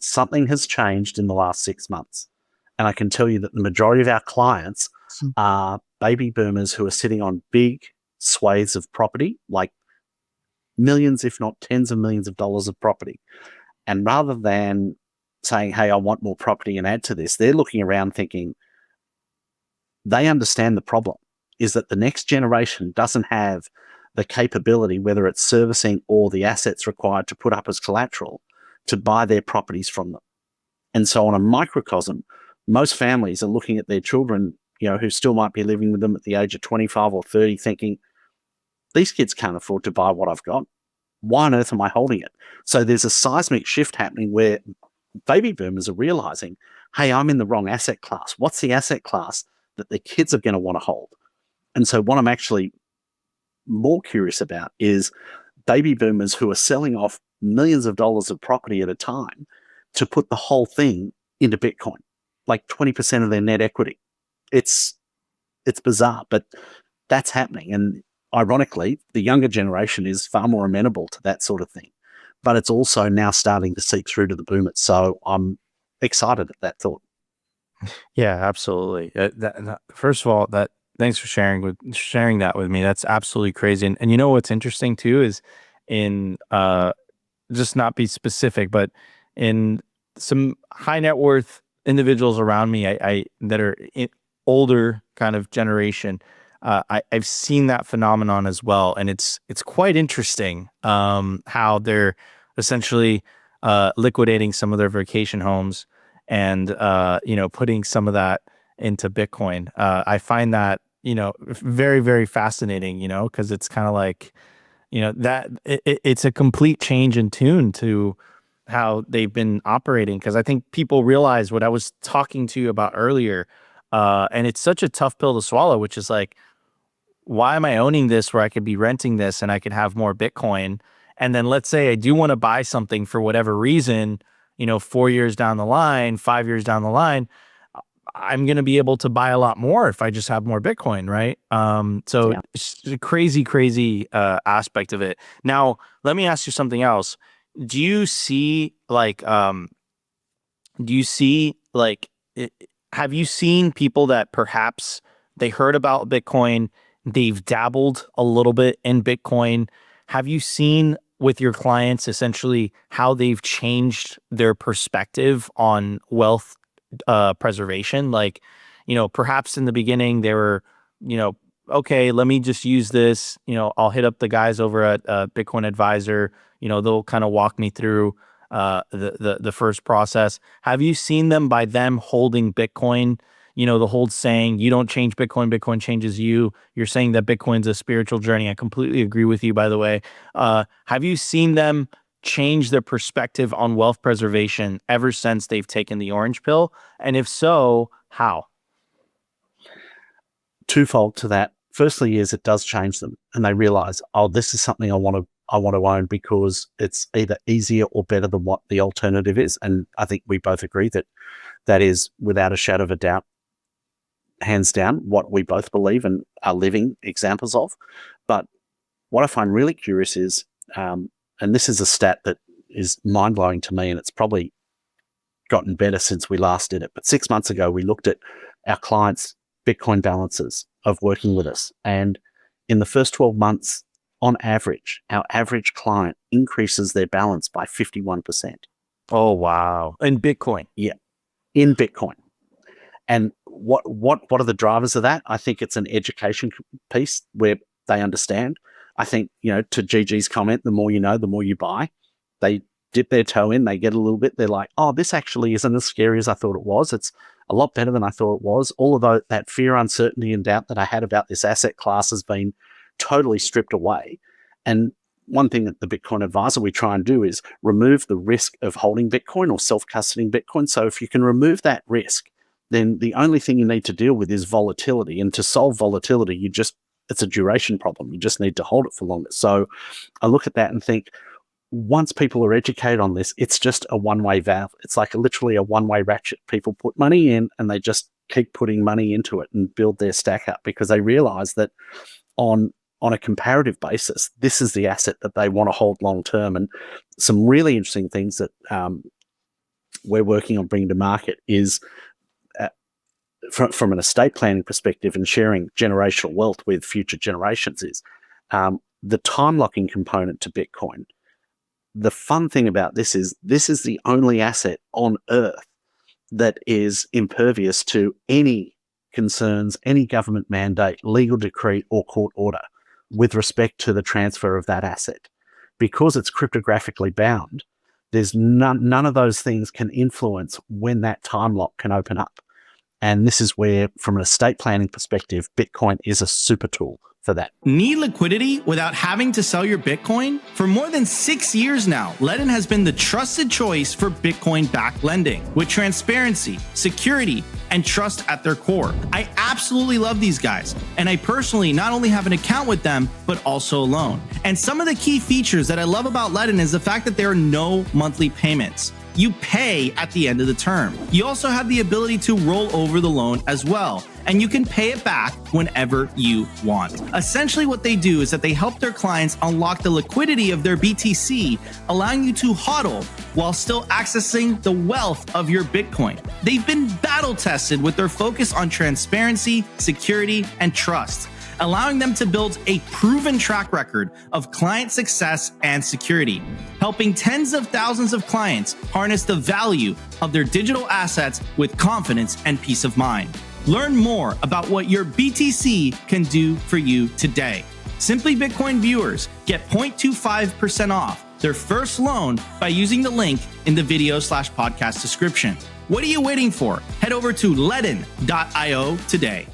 something has changed in the last 6 months. And I can tell you that the majority of our clients are baby boomers who are sitting on big swathes of property, like millions, if not tens of millions of dollars of property. And rather than saying, hey, I want more property and add to this, they're looking around thinking they understand the problem is that the next generation doesn't have the capability, whether it's servicing or the assets required to put up as collateral, to buy their properties from them. And so on a microcosm, most families are looking at their children, who still might be living with them at the age of 25 or 30, thinking, these kids can't afford to buy what I've got. Why on earth am I holding it? So there's a seismic shift happening where baby boomers are realizing, hey, I'm in the wrong asset class. What's the asset class that the kids are going to want to hold? And so what I'm actually more curious about is baby boomers who are selling off millions of dollars of property at a time to put the whole thing into Bitcoin, like 20% of their net equity. It's bizarre, but that's happening. And ironically, the younger generation is far more amenable to that sort of thing, but it's also now starting to seep through to the boomers. So I'm excited at that thought. Yeah, absolutely. First of all, thanks for sharing that with me. That's absolutely crazy. And you know what's interesting too is in just not be specific, but in some high net worth individuals around me, I that are older kind of generation, I've seen that phenomenon as well, and it's quite interesting how they're essentially liquidating some of their vacation homes and putting some of that into Bitcoin. I find that very, very fascinating, because it's kind of like that it's a complete change in tune to how they've been operating, because I think people realize what I was talking to you about earlier, and it's such a tough pill to swallow, which is like, why am I owning this where I could be renting this and I could have more Bitcoin? And then let's say I do want to buy something for whatever reason, 4 years down the line, 5 years down the line, I'm going to be able to buy a lot more if I just have more Bitcoin, right? So yeah. It's a crazy aspect of it. Now, let me ask you something else. Do you see have you seen people that perhaps they heard about Bitcoin, they've dabbled a little bit in Bitcoin? Have you seen with your clients essentially how they've changed their perspective on wealth preservation? Perhaps in the beginning they were, okay, let me just use this, I'll hit up the guys over at Bitcoin Advisor, they'll kind of walk me through the first process. Have you seen them by them holding Bitcoin, the whole saying, you don't change Bitcoin, Bitcoin changes you. You're saying that Bitcoin's a spiritual journey. I completely agree with you, by the way. Have you seen them change their perspective on wealth preservation ever since they've taken the orange pill? And if so, how? Twofold to that. Firstly is it does change them, and they realize, oh, this is something I want to own because it's either easier or better than what the alternative is. And I think we both agree that is, without a shadow of a doubt, hands down, what we both believe and are living examples of. But what I find really curious is, and this is a stat that is mind-blowing to me, and it's probably gotten better since we last did it, but 6 months ago, we looked at our clients' Bitcoin balances of working with us. And in the first 12 months, on average, our average client increases their balance by 51%. Oh, wow. In Bitcoin? Yeah, in Bitcoin. And what are the drivers of that? I think it's an education piece where they understand. I think, to Gigi's comment, the more you know, the more you buy. They dip their toe in, they get a little bit, they're like, oh, this actually isn't as scary as I thought it was. It's a lot better than I thought it was. All of that fear, uncertainty, and doubt that I had about this asset class has been totally stripped away. And one thing that the Bitcoin Advisor we try and do is remove the risk of holding Bitcoin or self-custodying Bitcoin. So if you can remove that risk, then the only thing you need to deal with is volatility. And to solve volatility, it's a duration problem. You just need to hold it for longer. So I look at that and think, once people are educated on this, it's just a one-way valve. It's like literally a one-way ratchet. People put money in and they just keep putting money into it and build their stack up because they realize that on a comparative basis, this is the asset that they want to hold long-term. And some really interesting things that we're working on bringing to market is from an estate planning perspective and sharing generational wealth with future generations is the time locking component to Bitcoin. The fun thing about this is the only asset on earth that is impervious to any concerns, any government mandate, legal decree, or court order with respect to the transfer of that asset. Because it's cryptographically bound, there's none of those things can influence when that time lock can open up. And this is where, from an estate planning perspective, Bitcoin is a super tool for that. Need liquidity without having to sell your Bitcoin? For more than 6 years now, Ledn has been the trusted choice for Bitcoin-backed lending with transparency, security, and trust at their core. I absolutely love these guys, and I personally not only have an account with them, but also a loan. And some of the key features that I love about Ledn is the fact that there are no monthly payments. You pay at the end of the term. You also have the ability to roll over the loan as well, and you can pay it back whenever you want. Essentially what they do is that they help their clients unlock the liquidity of their BTC, allowing you to HODL while still accessing the wealth of your Bitcoin. They've been battle tested with their focus on transparency, security, and trust, allowing them to build a proven track record of client success and security, helping tens of thousands of clients harness the value of their digital assets with confidence and peace of mind. Learn more about what your BTC can do for you today. Simply Bitcoin viewers get 0.25% off their first loan by using the link in the video/podcast description. What are you waiting for? Head over to ledn.io today.